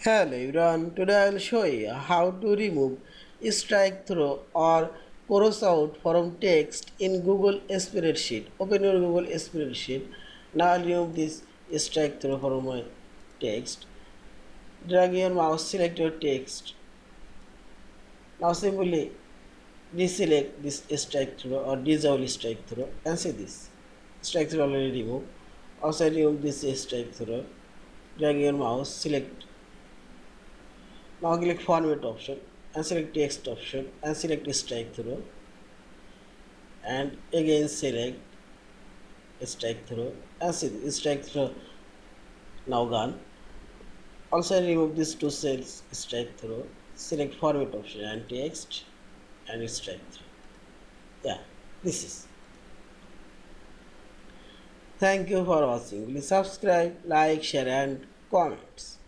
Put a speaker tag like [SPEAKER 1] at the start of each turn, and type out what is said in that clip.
[SPEAKER 1] Hello everyone, today I will show you how to remove strike through or cross out from text in Google Spreadsheet. Open your Google Spreadsheet. Now I'll remove this strike through from my text. Drag your mouse, select your text. Now simply deselect this strike through or disable strike through and see this. Strike through already removed. Also remove this strike through. Drag your mouse, select. Now click format option and select text option and select strike through and again select strike through and see strike through now gone. Also remove these two cells strike through, select format option and text and strike through. Yeah, this is. Thank you for watching. Please subscribe, like, share and comments.